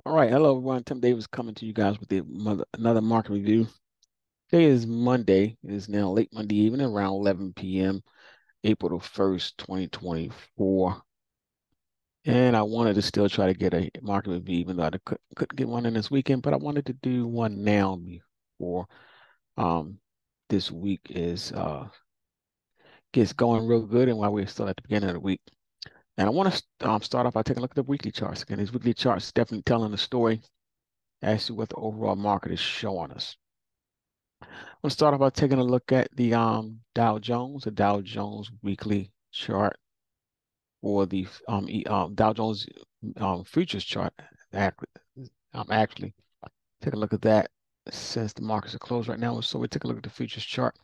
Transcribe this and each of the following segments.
All right, hello everyone. Tim Davis coming to you guys with another market review. Today is Monday. It is now late Monday evening, around 11 p.m., April the 1st, 2024. And I wanted to still try to get a market review, even though I couldn't get one in this weekend, but I wanted to do one now before um, this week gets going real good and while we're still at the beginning of the week. And I want to start off by taking a look at the weekly charts. Again, these weekly charts definitely telling the story as to what the overall market is showing us. We'll start off by taking a look at the Dow Jones weekly chart, or the Dow Jones futures chart. Actually, take a look at that since the markets are closed right now. So we take a look at the futures chart.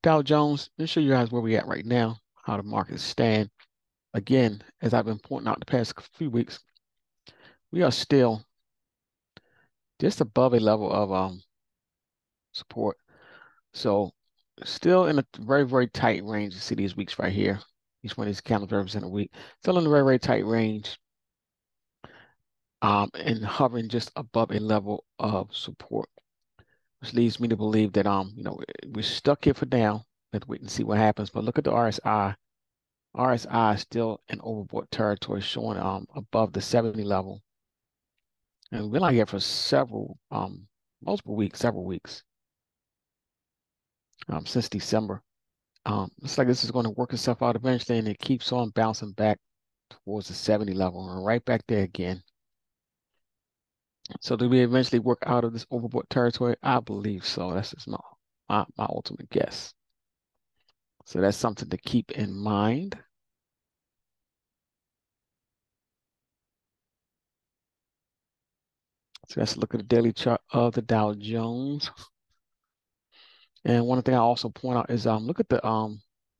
Dow Jones. Let me show you guys where we're at right now, how the markets stand. Again, as I've been pointing out the past few weeks, we are still just above a level of support. So still in a very, very tight range. You see these weeks right here. Each one of these candles represent a week. Still in a very, very tight range, and hovering just above a level of support, which leads me to believe that we're stuck here for now. Let's wait and see what happens. But look at the RSI. RSI is still in overbought territory, showing above the 70 level. And we've been out here for several weeks, since December. Looks like this is going to work itself out eventually, and it keeps on bouncing back towards the 70 level and right back there again. So do we eventually work out of this overbought territory? I believe so. That's just my ultimate guess. So that's something to keep in mind. So let's look at the daily chart of the Dow Jones. And one thing I also point out is look at the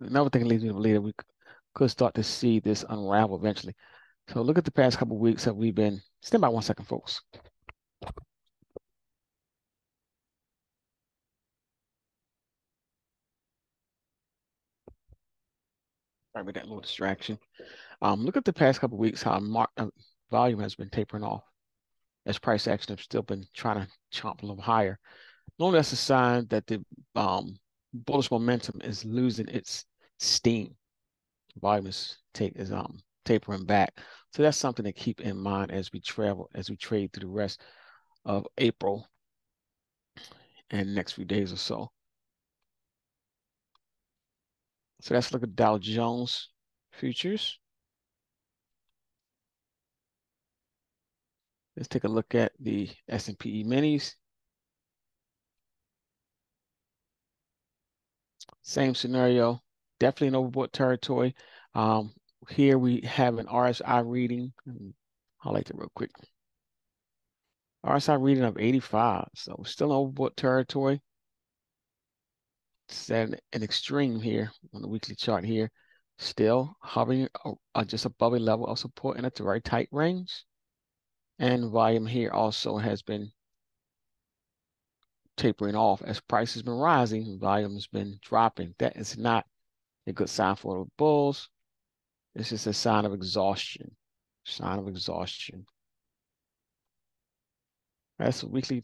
another thing that leads me to believe that we could start to see this unravel eventually. So look at the past couple of weeks that we've been. Stand by 1 second, folks. Sorry about that little distraction. Look at the past couple of weeks how volume has been tapering off as price action has still been trying to chomp a little higher. Normally, that's a sign that the bullish momentum is losing its steam. Volume is tapering back. So that's something to keep in mind as we trade through the rest of April and next few days or so. So let's look at Dow Jones futures. Let's take a look at the S&P minis. Same scenario, definitely in overbought territory. Here we have an RSI reading. I'll highlight it real quick. RSI reading of 85, so we're still in overbought territory. It's at an extreme here on the weekly chart here. Still hovering just above a level of support and at the very tight range. And volume here also has been tapering off. As price has been rising, volume has been dropping. That is not a good sign for the bulls. It's just a sign of exhaustion. Sign of exhaustion. That's a weekly.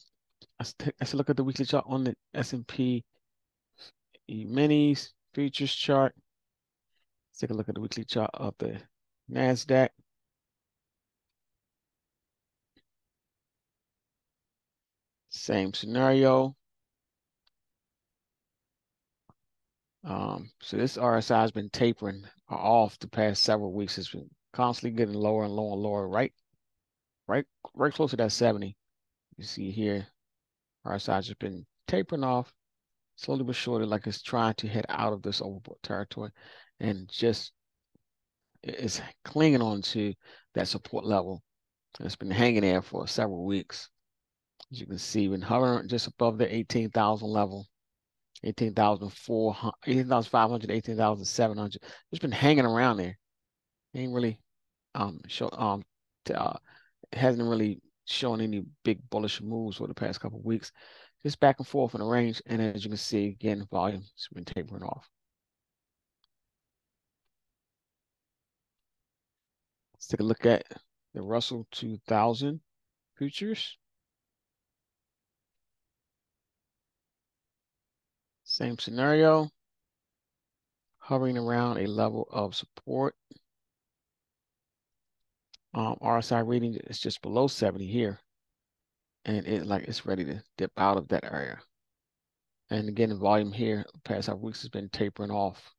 Let's look at the weekly chart on the S&P minis futures chart. Let's take a look at the weekly chart of the NASDAQ. Same scenario. So this RSI has been tapering off the past several weeks. It's been constantly getting lower and lower and lower, right close to that 70. You see here, RSI has just been tapering off slowly but surely, like it's trying to head out of this overbought territory and just is clinging on to that support level. It's been hanging there for several weeks. As you can see, been hovering just above the 18,000 level, 18,400, 18,500, 18,700. It's been hanging around there. Ain't really hasn't really shown any big bullish moves for the past couple of weeks. Just back and forth in the range, and as you can see, again, volume has been tapering off. Let's take a look at the Russell 2000. futures. Same scenario, hovering around a level of support. RSI reading is just below 70 here. And it's ready to dip out of that area. And again, the volume here past 5 weeks has been tapering off,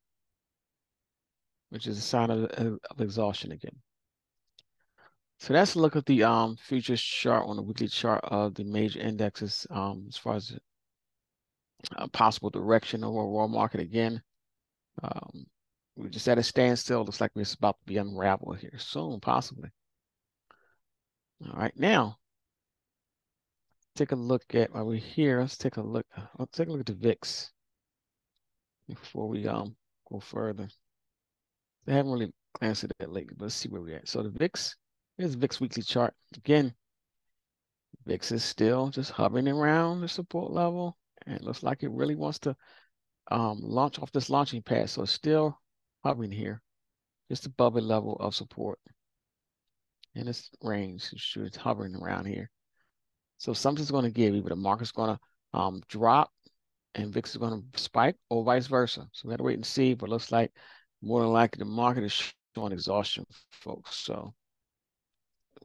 which is a sign of exhaustion again. So let's look at the futures chart on the weekly chart of the major indexes as far as possible direction of overall market again. We're just at a standstill. Looks like it's about to be unraveled here soon, possibly. All right, now take a look at while we're here. Let's take a look. Let's take a look at the VIX before we go further. I haven't really glanced at that lately, but let's see where we're at. So the VIX, here's the VIX weekly chart. Again, VIX is still just hovering around the support level, and it looks like it really wants to launch off this launching pad. So it's still hovering here, just above a level of support in this range. It's hovering around here. So something's going to give. Either the market's going to drop and VIX is going to spike, or vice versa. So we got to wait and see. But it looks like more than likely the market is showing exhaustion, folks. So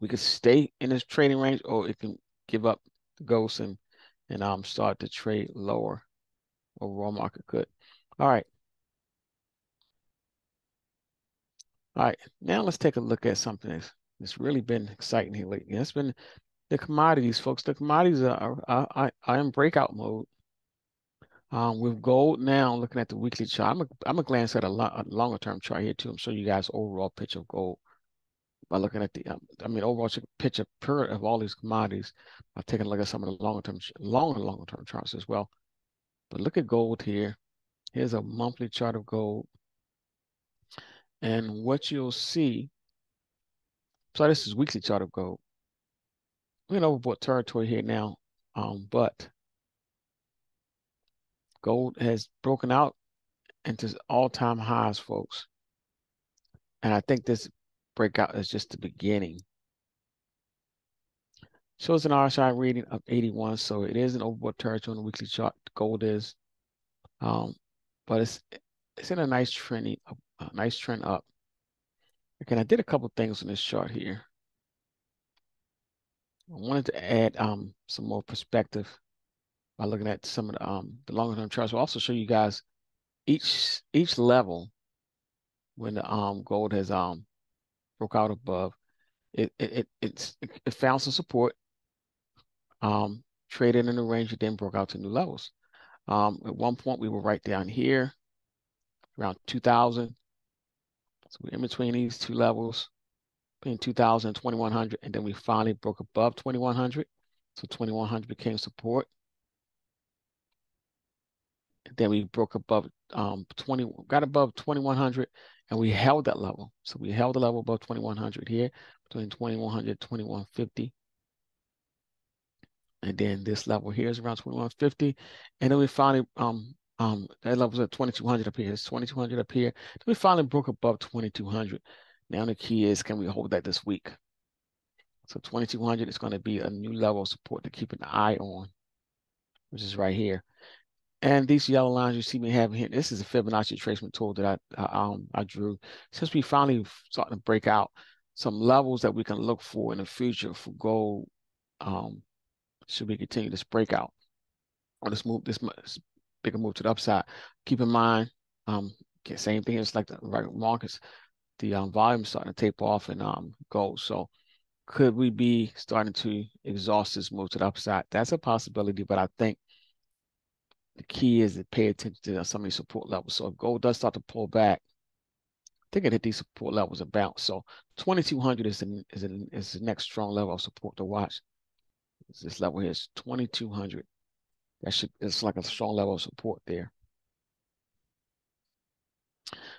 we could stay in this trading range, or it can give up the ghost and start to trade lower. Overall market could. All right. All right. Now let's take a look at something that's really been exciting here lately. It's been the commodities, folks. The commodities are in breakout mode. With gold now, looking at the weekly chart, I'm gonna glance at a longer term chart here too. I'm showing you guys overall picture of gold by looking at the overall picture of all these commodities. I've taken a look at some of the longer term charts as well. But look at gold here. Here's a monthly chart of gold, and what you'll see. So this is weekly chart of gold. We're in overbought territory here now, but gold has broken out into all-time highs, folks. And I think this breakout is just the beginning. Shows an RSI reading of 81, so it is an overbought territory on the weekly chart. Gold is, but it's in a nice trend up. Again, I did a couple things on this chart here. I wanted to add some more perspective by looking at some of the longer term charts. We'll also show you guys each level when the gold has broke out above. It found some support, traded in the range, and then broke out to new levels. At one point we were right down here around 2000. So we're in between these two levels, between 2000 and 2100, and then we finally broke above 2100. So 2100 became support. And then we broke above got above 2100, and we held that level. So we held the level above 2100 here, between 2100 and 2150. And then this level here is around 2150. And then we finally that level's at 2200 up here. It's 2200 up here. Then we finally broke above 2200. Now the key is, can we hold that this week? So 2200 is going to be a new level of support to keep an eye on, which is right here. And these yellow lines you see me having here, this is a Fibonacci retracement tool that I drew. Since we finally starting to break out some levels that we can look for in the future for gold, should we continue this breakout or this bigger move to the upside. Keep in mind, same thing as like the regular markets, the volume starting to taper off in gold. So could we be starting to exhaust this move to the upside? That's a possibility, but I think the key is to pay attention to some of these support levels. So if gold does start to pull back, I think it hit these support levels and bounce. So 2200 is the next strong level of support to watch. This level here is 2200. It's like a strong level of support there.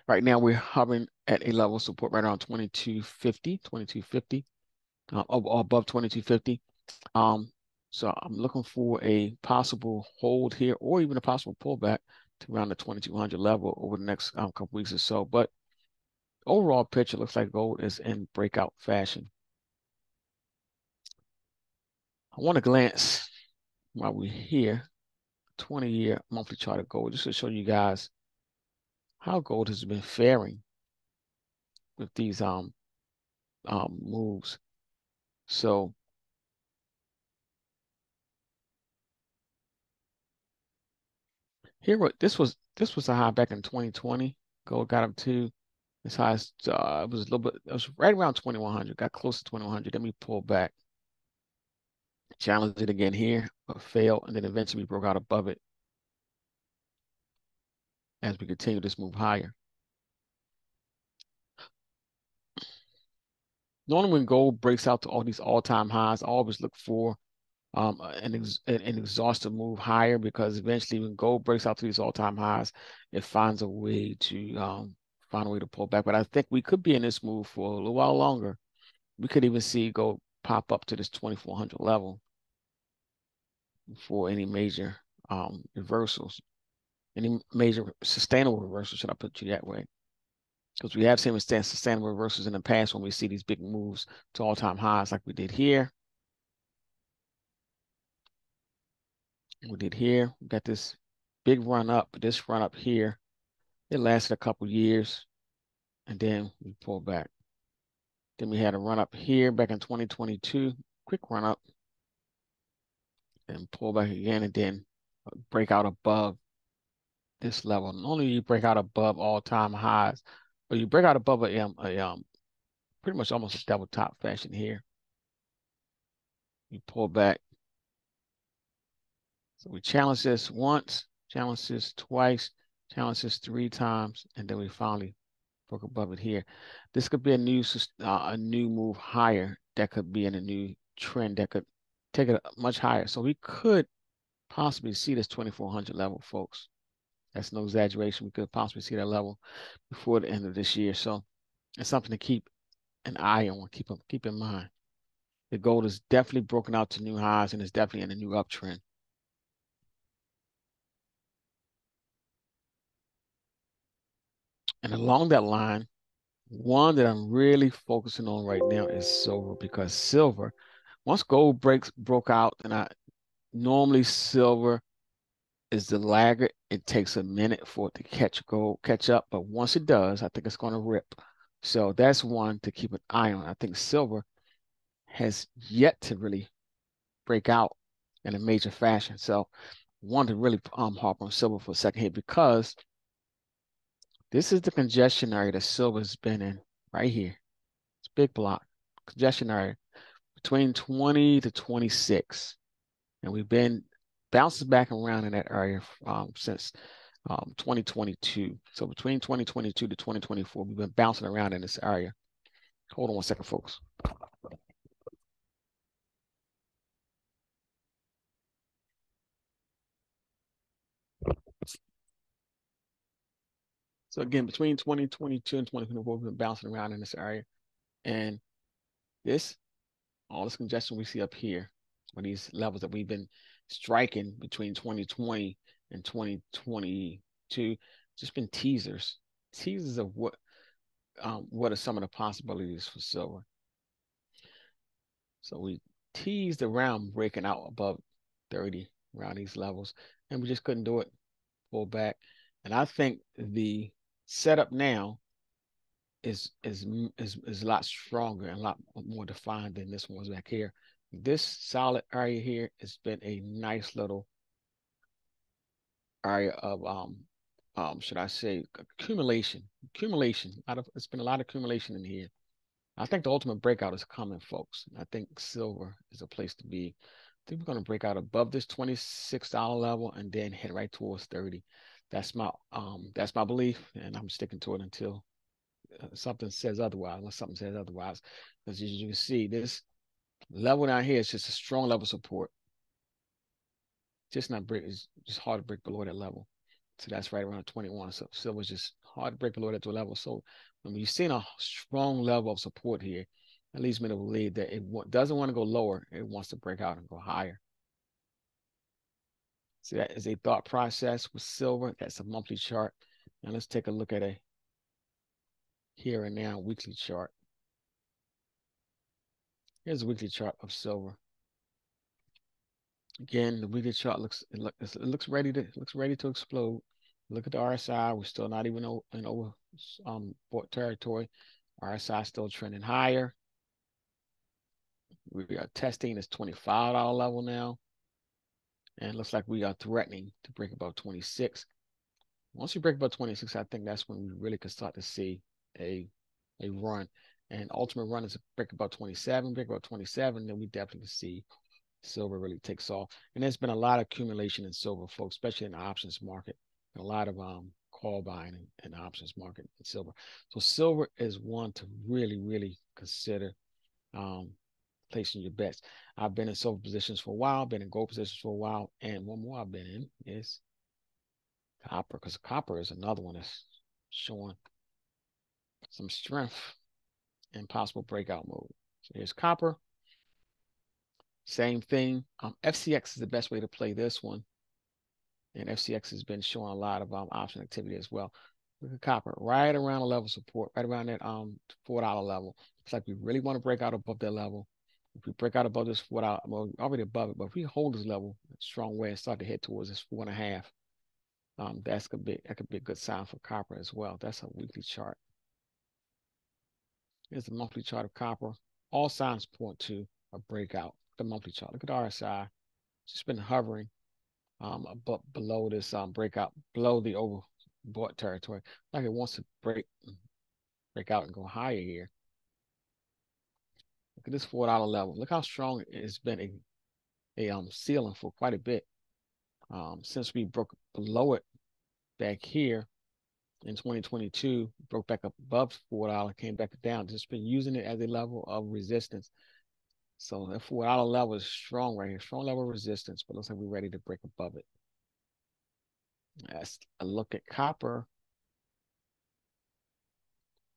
Right now we're hovering at a level of support right around 2250, above 2250. So I'm looking for a possible hold here, or even a possible pullback to around the 2200 level over the next couple weeks or so. But overall picture looks like gold is in breakout fashion. I want to glance while we're here, 20-year monthly chart of gold, just to show you guys how gold has been faring with these moves. So here, this was a high back in 2020. Gold got up to as high as it was a little bit. It was right around 2100. Got close to 2100. Then we pulled back, challenged it again here, but failed, and then eventually we broke out above it as we continue this move higher. Normally, when gold breaks out to all these all-time highs, I always look for an exhaustive move higher, because eventually when gold breaks out to these all-time highs, it finds a way to pull back. But I think we could be in this move for a little while longer. We could even see gold pop up to this 2400 level for any major reversals, any major sustainable reversals, should I put you that way? Because we have seen sustainable reversals in the past when we see these big moves to all-time highs like we did here. We got this big run up, but this run up here, it lasted a couple years, and then we pulled back. Then we had a run up here back in 2022, quick run up, and pull back again, and then break out above this level. Normally you break out above all-time highs, but you break out above a pretty much almost a double top fashion here. You pull back. So we challenge this once, challenge this twice, challenge this 3 times, and then we finally broke above it here. This could be a new move higher. That could be in a new trend that could take it much higher. So we could possibly see this 2400 level, folks. That's no exaggeration. We could possibly see that level before the end of this year. So it's something to keep an eye on, keep in mind. The gold is definitely broken out to new highs and is definitely in a new uptrend. And along that line, one that I'm really focusing on right now is silver, because silver, once gold broke out, and normally silver is the laggard. It takes a minute for it to catch up, but once it does, I think it's going to rip. So that's one to keep an eye on. I think silver has yet to really break out in a major fashion. So want to really harp on silver for a second here, because this is the congestion area that silver's been in right here. It's big block, congestion area between 20 to 26. And we've been bouncing back around in that area since 2022. So between 2022 to 2024, we've been bouncing around in this area. Hold on one second, folks. So again, between 2022 and 2024, we've been bouncing around in this area. And all this congestion we see up here, or these levels that we've been striking between 2020 and 2022, just been teasers of what are some of the possibilities for silver. So we teased around breaking out above 30 around these levels, and we just couldn't do it. Pull back, and I think the setup now is a lot stronger and a lot more defined than this one was back here. This solid area here has been a nice little area of should I say accumulation. It's been a lot of accumulation in here. I think the ultimate breakout is coming, folks. I think silver is a place to be. I think we're going to break out above this $26 level and then head right towards 30. That's my belief, and I'm sticking to it until something says otherwise. Unless something says otherwise, because as you can see, this level down here is just a strong level of support. It's just hard to break below that level. So that's right around 21. So silver's just hard to break below that level. So when you've seen a strong level of support here, that leads me to believe that it doesn't want to go lower. It wants to break out and go higher. So that is a thought process with silver. That's a monthly chart. Now let's take a look at a here and now weekly chart. Here's a weekly chart of silver. Again, the weekly chart looks ready to explode. Look at the RSI. We're still not even in over bought territory. RSI still trending higher. We are testing this $25 level now, and it looks like we are threatening to break above 26. Once we break above 26, I think that's when we really could start to see a run. And ultimate run is to break above 27, break above 27, then we definitely see silver really takes off. And there's been a lot of accumulation in silver, folks, especially in the options market. A lot of call buying in the options market in silver. So silver is one to really, really consider placing your bets. I've been in silver positions for a while, been in gold positions for a while, and one more I've been in is copper, because copper is another one that's showing some strength and possible breakout mode. So here's copper. Same thing. FCX is the best way to play this one. And FCX has been showing a lot of option activity as well. Look at copper, right around the level support, right around that $4 level. It's like we really want to break out above that level. If we break out above this $4, well, we're already above it, but if we hold this level a strong way and start to head towards this 4.5, that could be a good sign for copper as well. That's a weekly chart. Here's the monthly chart of copper. All signs point to a breakout. The monthly chart. Look at the RSI. It's just been hovering below this breakout, below the overbought territory. Like it wants to break out and go higher here. Look at this $4 level. Look how strong it's been a ceiling for quite a bit. Since we broke below it back here in 2022, broke back up above $4, came back down. Just been using it as a level of resistance. So that $4 level is strong right here, strong level of resistance, but looks like we're ready to break above it. Let's look at copper.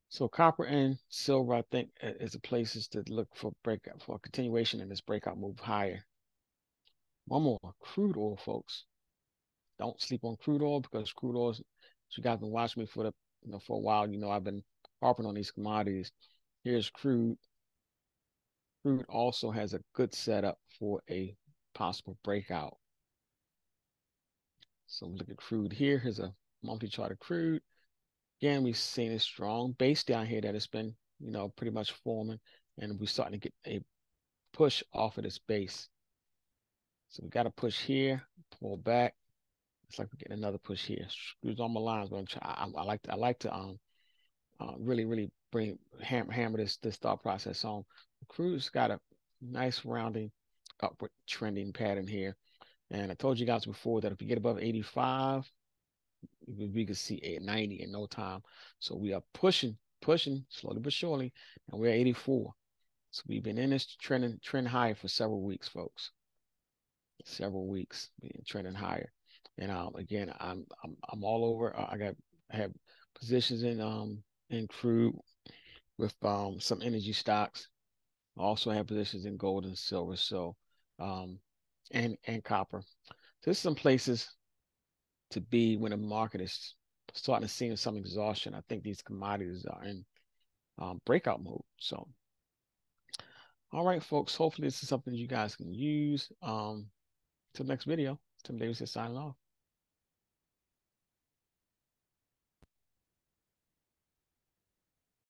So copper and silver, I think, is the places to look for breakout, for a continuation in this breakout move higher. One more, crude oil, folks. Don't sleep on crude oil, because crude oil, you guys been watching me for for a while. I've been harping on these commodities. Here's crude. Crude also has a good setup for a possible breakout. So look at crude here. Here's a monthly chart of crude. Again, we've seen a strong base down here that has been, pretty much forming, and we're starting to get a push off of this base. So we got a push here, pull back. It's like we're getting another push here. Screws on my lines, but I like to really hammer this thought process on. Crude's got a nice rounding upward trending pattern here. And I told you guys before that if we get above 85, we could see 90 in no time. So we are pushing slowly but surely, and we're at 84. So we've been in this trend higher for several weeks, folks. Several weeks being trending higher. And again, I'm all over. I have positions in crude with some energy stocks. I also have positions in gold and silver. So and copper. So there's some places to be when the market is starting to see some exhaustion. I think these commodities are in breakout mode. So, all right, folks, hopefully this is something you guys can use. Till next video, Tim Davis is signing off.